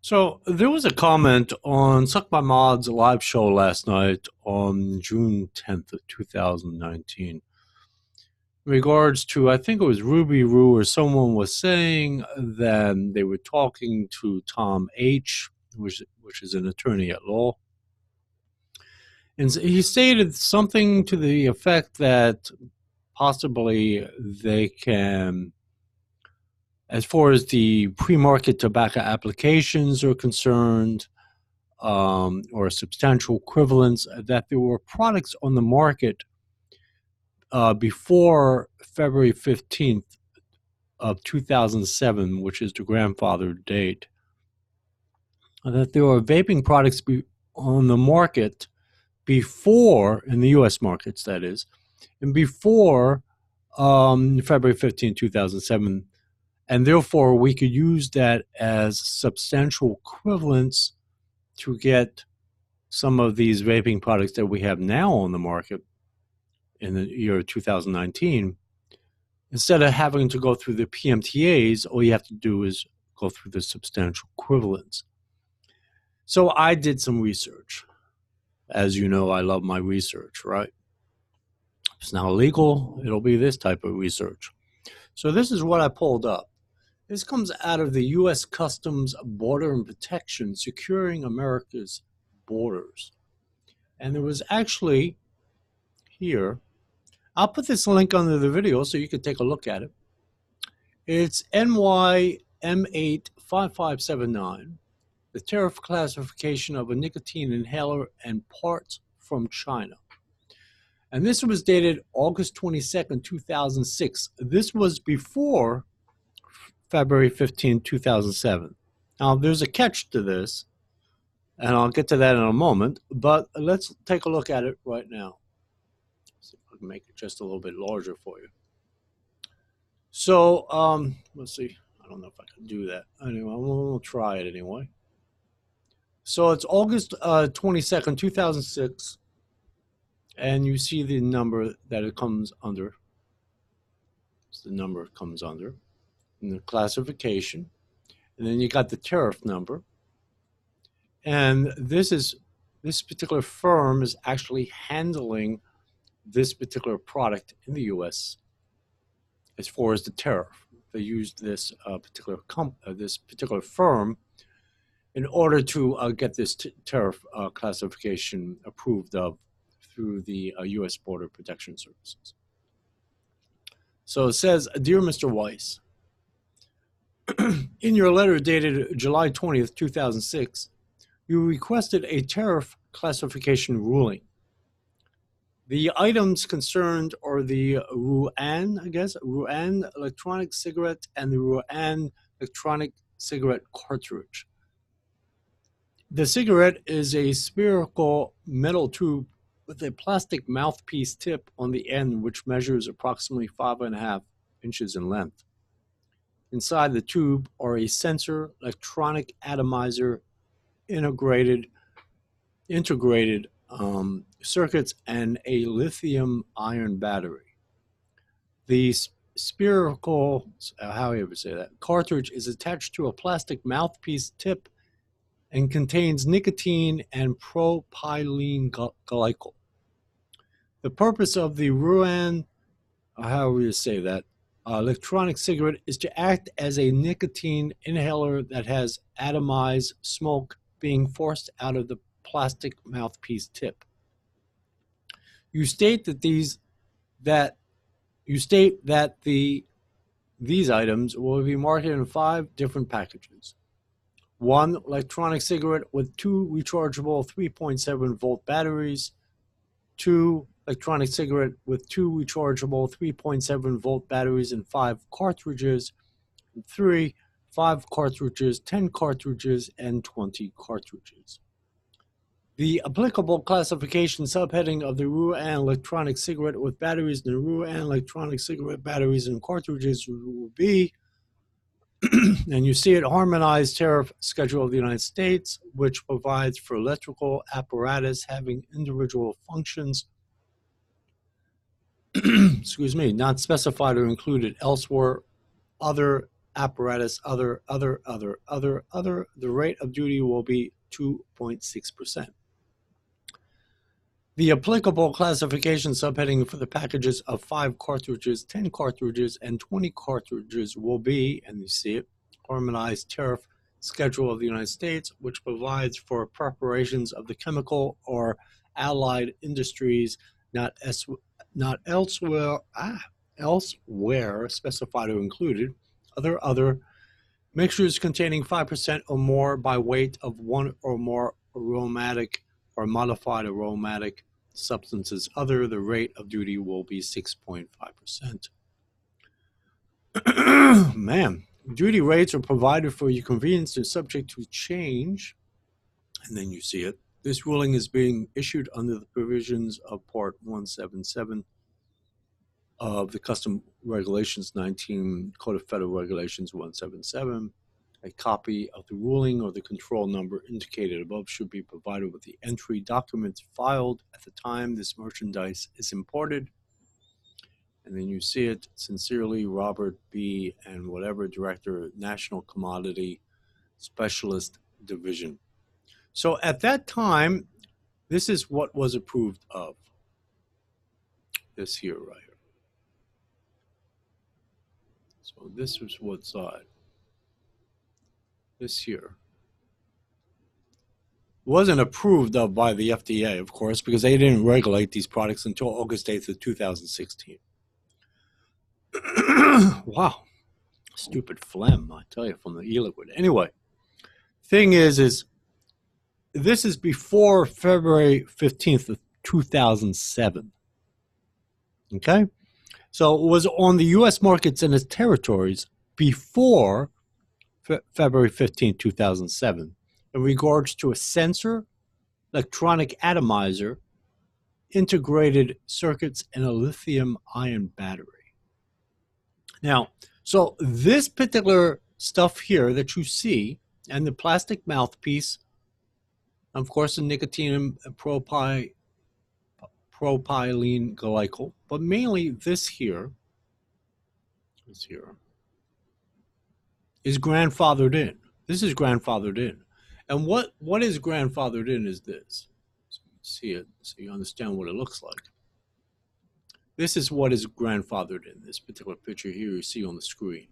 So there was a comment on Suck My Mod's live show last night on June 10th of 2019 in regards to, I think it was Ruby Roo or someone was saying that they were talking to Tom H., which is an attorney at law. And he stated something to the effect that possibly they can, as far as the pre-market tobacco applications are concerned, or substantial equivalence, that there were products on the market before February 15th of 2007, which is the grandfather date, that there were vaping products on the market before, in the U.S. markets, that is, and before February 15, 2007, and therefore we could use that as substantial equivalence to get some of these vaping products that we have now on the market in the year 2019. Instead of having to go through the PMTAs, all you have to do is go through the substantial equivalence. So I did some research. As you know, I love my research, right? If it's not illegal, it'll be this type of research. So this is what I pulled up. This comes out of the U.S. Customs Border and Protection securing America's borders. And there was actually here, I'll put this link under the video so you can take a look at it. It's NYM85579, the tariff classification of a nicotine inhaler and parts from China. And this was dated August 22nd, 2006. This was before February 15, 2007. Now, there's a catch to this, and I'll get to that in a moment, but let's take a look at it right now. See if I can make it just a little bit larger for you. So, let's see. I don't know if I can do that. Anyway, we'll try it anyway. So it's August 22nd, 2006, and you see the number that it comes under. It's the number it comes under, and the classification, and then you got the tariff number. And this particular firm is actually handling this particular product in the U.S. as far as the tariff. They used this particular firm in order to get this tariff classification approved of through the U.S. Border Protection Services. So it says, Dear Mr. Weiss, in your letter dated July 20th, 2006, you requested a tariff classification ruling. The items concerned are the Ruan electronic cigarette and the Ruan electronic cigarette cartridge. The cigarette is a spherical metal tube with a plastic mouthpiece tip on the end, which measures approximately 5.5 inches in length. Inside the tube are a sensor, electronic atomizer, integrated circuits, and a lithium-ion battery. The spherical, cartridge is attached to a plastic mouthpiece tip and contains nicotine and propylene glycol. The purpose of the Ruan, electronic cigarette is to act as a nicotine inhaler that has atomized smoke being forced out of the plastic mouthpiece tip. You state that these items will be marketed in 5 different packages. 1 electronic cigarette with 2 rechargeable 3.7 volt batteries. 2 electronic cigarette with 2 rechargeable 3.7 volt batteries and 5 cartridges. 3 5 cartridges, 10 cartridges, and 20 cartridges. The applicable classification subheading of the Ruan electronic cigarette with batteries and the Ruan electronic cigarette batteries and cartridges will be, and you see it, harmonized tariff schedule of the United States, which provides for electrical apparatus having individual functions, not specified or included elsewhere, other apparatus, other, the rate of duty will be 2.6%. The applicable classification subheading for the packages of 5 cartridges, 10 cartridges, and 20 cartridges will be, and you see it, Harmonized Tariff Schedule of the United States, which provides for preparations of the chemical or allied industries not elsewhere specified or included, other mixtures containing 5% or more by weight of one or more aromatic or modified aromatic substances other, the rate of duty will be 6.5%. Man, duty rates are provided for your convenience and subject to change. And then you see it. This ruling is being issued under the provisions of Part 177 of the Custom Regulations 19, Code of Federal Regulations 177. A copy of the ruling or the control number indicated above should be provided with the entry documents filed at the time this merchandise is imported. And then you see it, sincerely, Robert B. and whatever, Director, National Commodity Specialist Division. So at that time, this is what was approved of. This here, right here. So this was what side? This here wasn't approved of by the FDA, of course, because they didn't regulate these products until August 8th of 2016. Wow, stupid phlegm, I tell you, from the e-liquid. Anyway, thing is this is before February 15th of 2007. Okay, so it was on the U.S. markets and its territories before February 15, 2007, in regards to a sensor, electronic atomizer, integrated circuits, and a lithium-ion battery. Now, so this particular stuff here that you see, and the plastic mouthpiece, of course, the nicotine and propylene glycol, but mainly this here, is grandfathered in. This is grandfathered in. And what is grandfathered in is this. So you see it, so you understand what it looks like. This is what is grandfathered in, this particular picture here you see on the screen.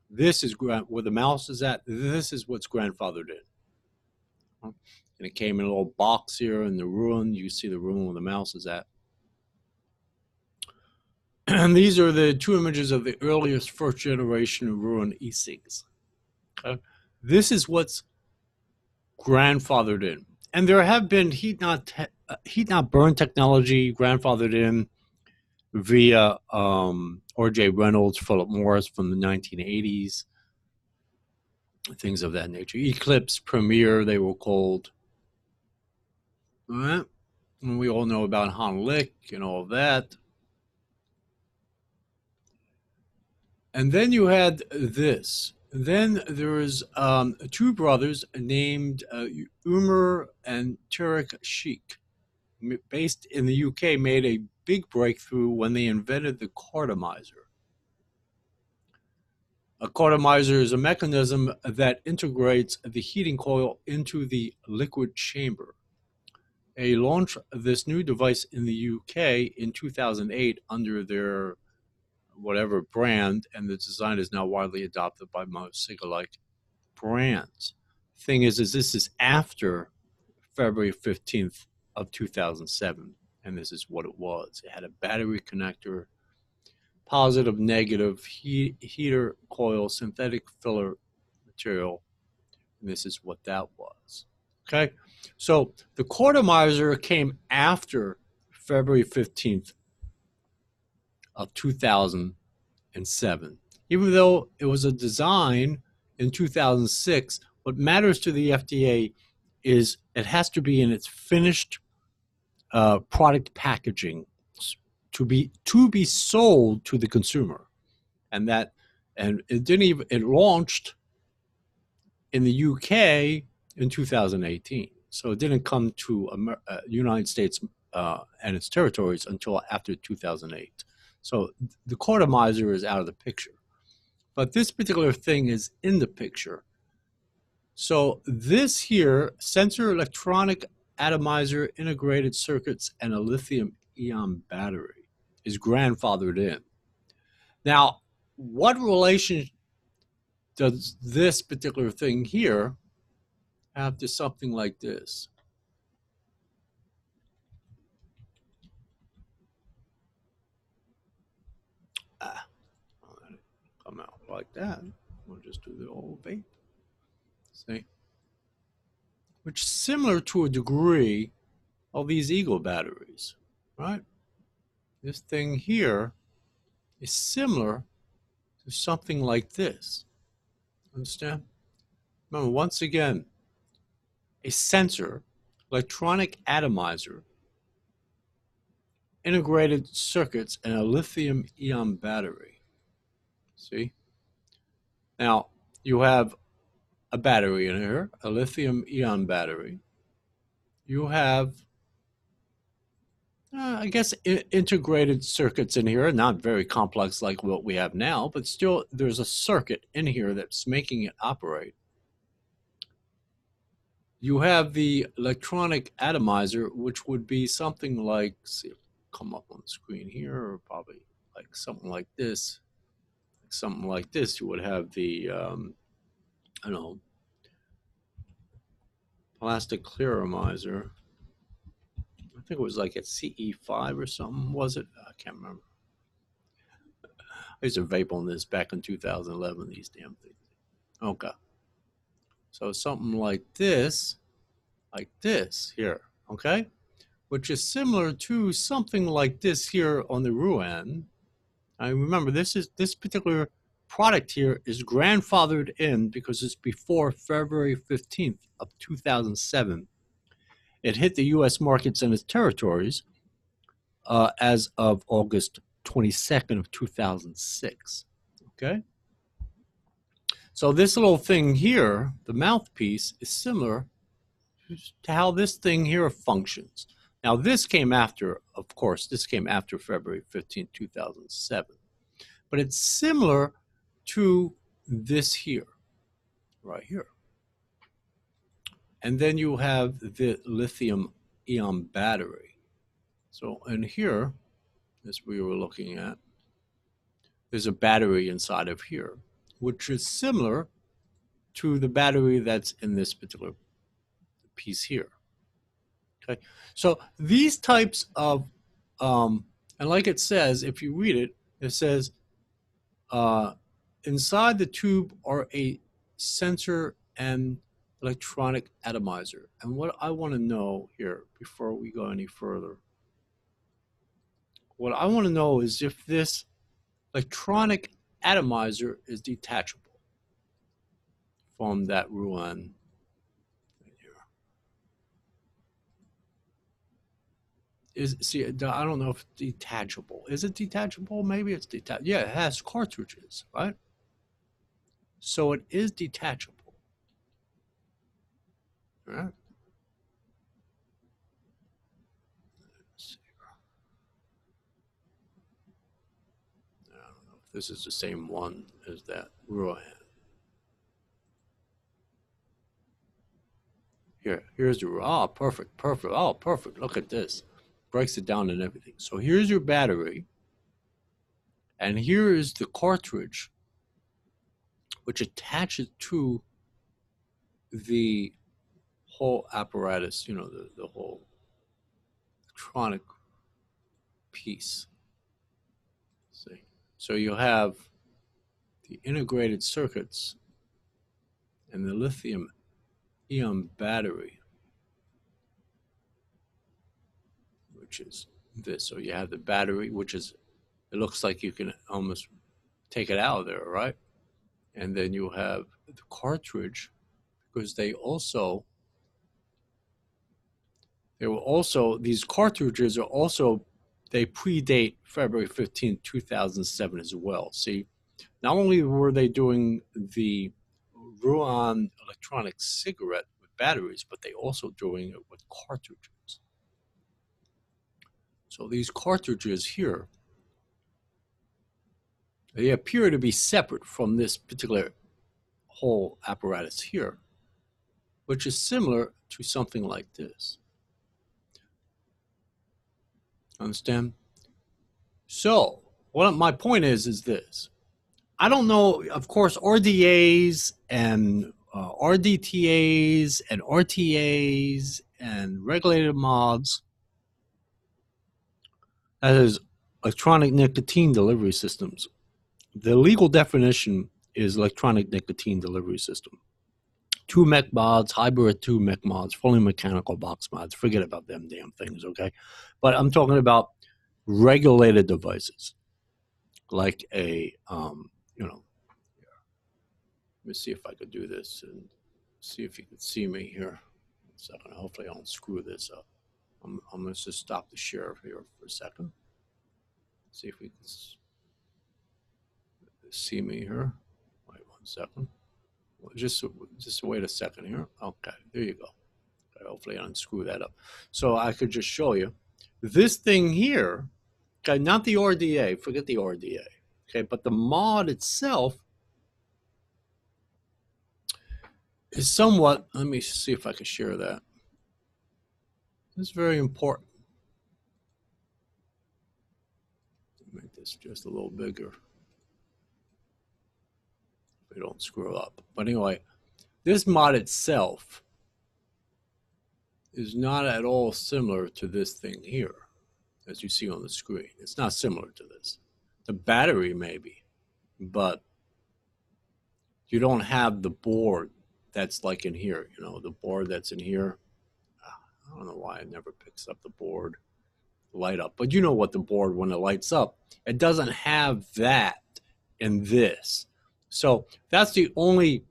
This is where the mouse is at. This is what's grandfathered in. And it came in a little box here in the ruin. You see the ruin where the mouse is at. And these are the two images of the earliest first generation ruin e-cigs. Okay? This is what's grandfathered in. And there have been heat not burn technology grandfathered in via R.J. Reynolds, Philip Morris from the 1980s, things of that nature. Eclipse, Premier, they were called. All right? And we all know about Han Lick and all of that. And then you had this. Then there was two brothers named Umar and Tariq Sheikh, based in the UK, made a big breakthrough when they invented the cartomizer. A cartomizer is a mechanism that integrates the heating coil into the liquid chamber. They launched this new device in the UK in 2008 under their whatever brand, and the design is now widely adopted by most cig-alike brands. Thing is this is after February 15th of 2007, and this is what it was. It had a battery connector, positive, negative, heater coil, synthetic filler material, and this is what that was. Okay, so the cartomizer came after February 15th of 2007. Even though it was a design in 2006, what matters to the FDA is it has to be in its finished product packaging to be sold to the consumer, and it launched in the UK in 2018. So it didn't come to United States and its territories until after 2008. So the cartomizer is out of the picture. but this particular thing is in the picture. So this here, sensor, electronic atomizer, integrated circuits, and a lithium-ion battery is grandfathered in. Now, what relation does this particular thing here have to something like this? Come out like that. We'll just do the old Vape. See? Which is similar to a degree of these ego batteries, right? This thing here is similar to something like this. Understand? Remember, once again, a sensor, electronic atomizer, integrated circuits, and a lithium-ion battery. See? Now, you have a battery in here, a lithium-ion battery. You have, I guess, integrated circuits in here, not very complex like what we have now, but still there's a circuit in here that's making it operate. You have the electronic atomizer, which would be something like, see, come up on the screen here, or probably like something like this. Something like this, you would have the, I don't know, plastic clearomizer. I think it was like at CE5 or something, was it? I can't remember. I used to vape on this back in 2011, these damn things. Okay. So something like this here, okay? Which is similar to something like this here on the Ruan. I remember this particular product here is grandfathered in because it's before February 15th of 2007. It hit the U.S. markets and its territories as of August 22nd of 2006. Okay? So this little thing here, the mouthpiece, is similar to how this thing here functions. Now this came after, of course, this came after February 15, 2007. But it's similar to this here, right here. And then you have the lithium-ion battery. So in here, as we were looking at, there's a battery inside of here, which is similar to the battery that's in this particular piece here. Okay, so these types of, and like it says, if you read it, it says, inside the tube are a sensor and electronic atomizer. And what I want to know here, before we go any further, what I want to know is if this electronic atomizer is detachable from that Ruan here. See, I don't know if it's detachable. Is it detachable? Maybe it's detachable. Yeah, it has cartridges, right? So it is detachable. All right. Let's see. I don't know if this is the same one as that Ruan. Here's the, oh, perfect. Oh, perfect. Look at this. Breaks it down and everything. So here's your battery. And here is the cartridge, which attaches to the whole apparatus, you know, the whole electronic piece. See? So you have the integrated circuits and the lithium-ion battery, which is this. So you have the battery, which is, it looks like you can almost take it out of there, right? And then you have the cartridge, because these cartridges are also, they predate February 15, 2007 as well. See, not only were they doing the Ruan electronic cigarette with batteries, but they also doing it with cartridges. So these cartridges here They appear to be separate from this particular whole apparatus here, which is similar to something like this. Understand? So, what my point is this. I don't know, of course, RDAs and RDTAs and RTAs and regulated mods, that is electronic nicotine delivery systems. The legal definition is electronic nicotine delivery system. 2 mech mods, hybrid 2 mech mods, fully mechanical box mods. Forget about them damn things, okay? But I'm talking about regulated devices, like a, you know, let me see if I could do this and see if you can see me here. 1 second. Hopefully I don't screw this up. I'm going to just stop the share here for a second. See if we can see me here. Wait 1 second. Just wait a second here. Okay, there you go. Okay, hopefully I unscrew that up. So I could just show you this thing here. Okay, not the RDA. Forget the RDA. Okay, but the mod itself is somewhat. Let me see if I can share that. It's very important. Make this just a little bigger. We don't screw up. But anyway, this mod itself is not at all similar to this thing here, as you see on the screen. It's not similar to this. The battery maybe, but you don't have the board that's like in here, you know, the board that's in here. I don't know why it never picks up the board light up, but you know what the board, when it lights up, it doesn't have that in this. So that's the only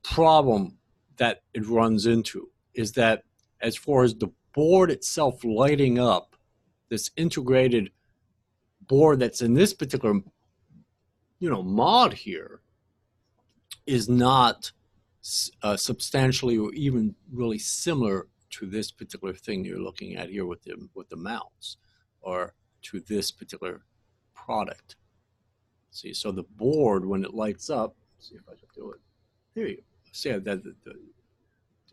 problem that it runs into, is that as far as the board itself lighting up, this integrated board that's in this particular, you know, mod here is not substantially or even really similar to this particular thing you're looking at here with the mouse, or to this particular product. See, so the board, when it lights up, see if I can do it. There you go. See that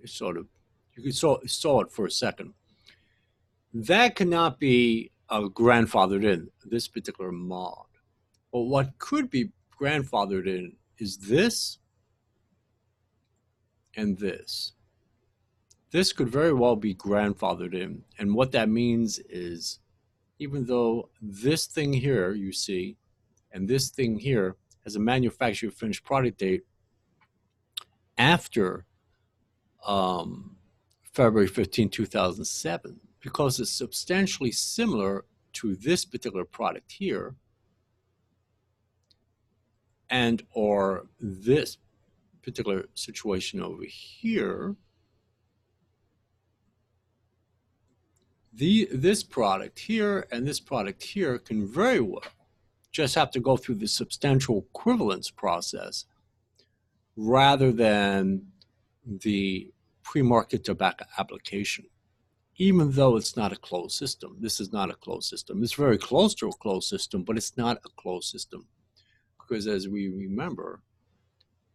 sort of, you saw it for a second. That cannot be grandfathered in, this particular mod. But what could be grandfathered in is this and this. This could very well be grandfathered in. And what that means is, even though this thing here, you see, and this thing here has a manufacturer finished product date after February 15, 2007, because it's substantially similar to this particular product here, and or this particular situation over here, this product here and this product here can very well just have to go through the substantial equivalence process rather than the pre-market tobacco application, even though it's not a closed system. This is not a closed system. It's very close to a closed system, but it's not a closed system, because as we remember,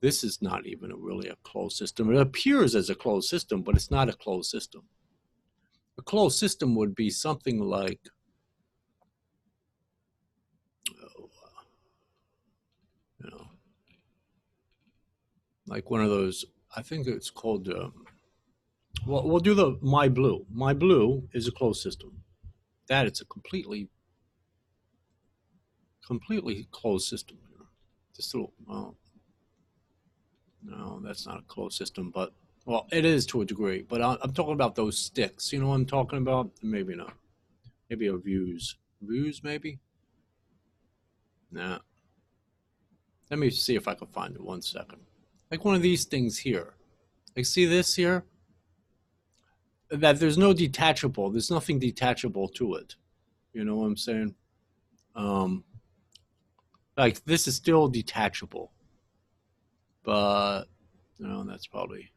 this is not even really a closed system. It appears as a closed system, but it's not a closed system. A closed system would be something like, you know, like one of those, I think it's called, well, we'll do the My Blue. My Blue is a closed system. That it's a completely closed system. This little, well, no, that's not a closed system, but, well, it is to a degree. But I'm talking about those sticks. You know what I'm talking about? Maybe not. Maybe a Views. Views, maybe? Nah. Let me see if I can find it 1 second. Like one of these things here. Like, see this here? That there's no detachable. There's nothing detachable to it. You know what I'm saying? Like, this is still detachable. But, you know, that's probably...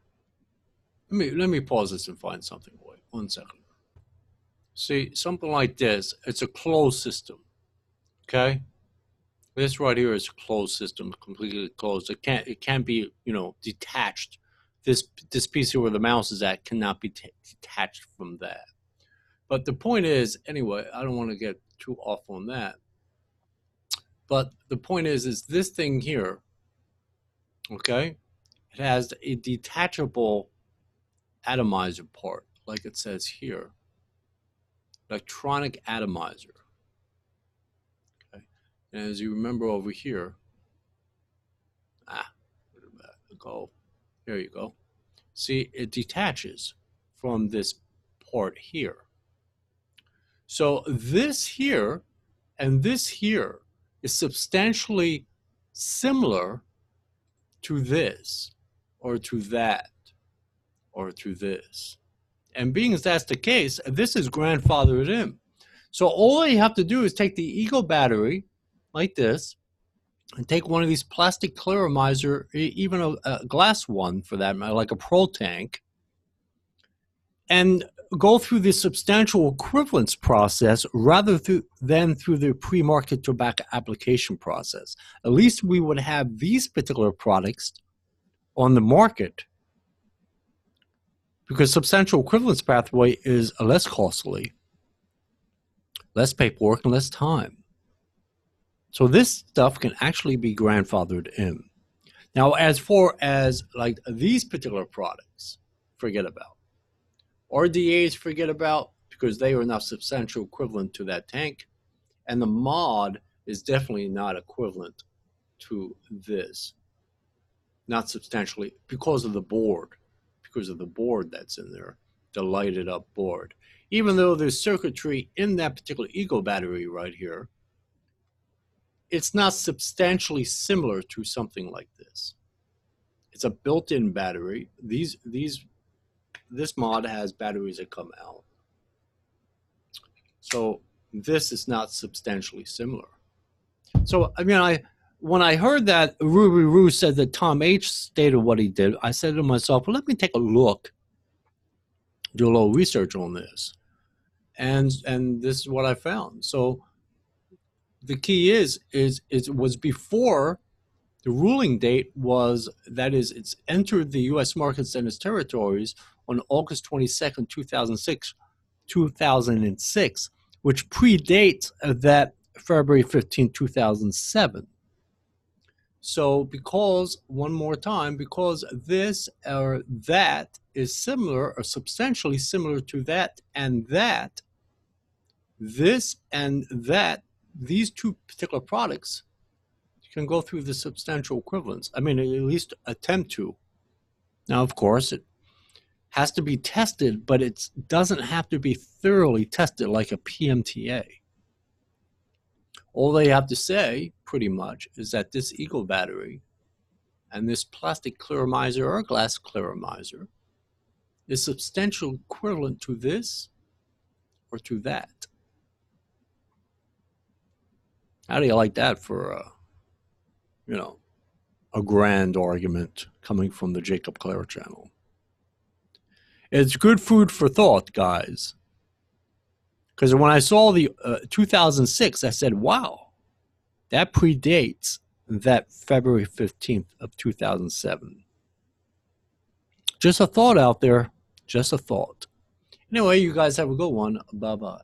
Let me pause this and find something. Wait 1 second. See, something like this, it's a closed system. Okay? This right here is a closed system, completely closed. It can't be, you know, detached. This piece here where the mouse is at cannot be detached from that. But the point is, anyway, I don't want to get too off on that. But the point is this thing here, okay, it has a detachable atomizer part, like it says here, electronic atomizer. Okay, and as you remember over here, where did that go? Here you go. See, it detaches from this part here. So this here and this here is substantially similar to this, or to that, or to this. And being as that's the case, this is grandfathered in. So all you have to do is take the Eagle battery, like this, and take one of these plastic Claramizer, even a glass one for that matter, like a Pro Tank, and go through the substantial equivalence process rather than through the pre-market tobacco application process. At least we would have these particular products on the market because substantial equivalence pathway is less costly, less paperwork, and less time. So this stuff can actually be grandfathered in. Now, as far as like these particular products, forget about. RDAs, forget about, because they are not substantial equivalent to that tank. And the mod is definitely not equivalent to this. Not substantially, because of the board. Because of the board that's in there, the lighted up board. Even though there's circuitry in that particular Eagle battery right here, it's not substantially similar to something like this. It's a built-in battery. This mod has batteries that come out. So this is not substantially similar. So, I mean, when I heard that Ruby Roo said that Tom H stated what he did, I said to myself, well, let me take a look, do a little research on this. And this is what I found. So the key is it was before the ruling date was, that is, it's entered the U.S. markets and its territories on August 22nd, 2006, which predates that February 15, 2007. So because, one more time, because this or that is similar or substantially similar to that and that, this and that, these two particular products can go through the substantial equivalence. I mean, at least attempt to. Now, of course, it has to be tested, but it doesn't have to be thoroughly tested like a PMTA. All they have to say, pretty much, is that this Eagle battery and this plastic Claramizer or glass Claramizer is substantially equivalent to this or to that. How do you like that for you know, a grand argument coming from the Jacob Clare channel? It's good food for thought, guys. Because when I saw the 2006, I said, wow, that predates that February 15th of 2007. Just a thought out there. Just a thought. Anyway, you guys have a good one. Bye-bye.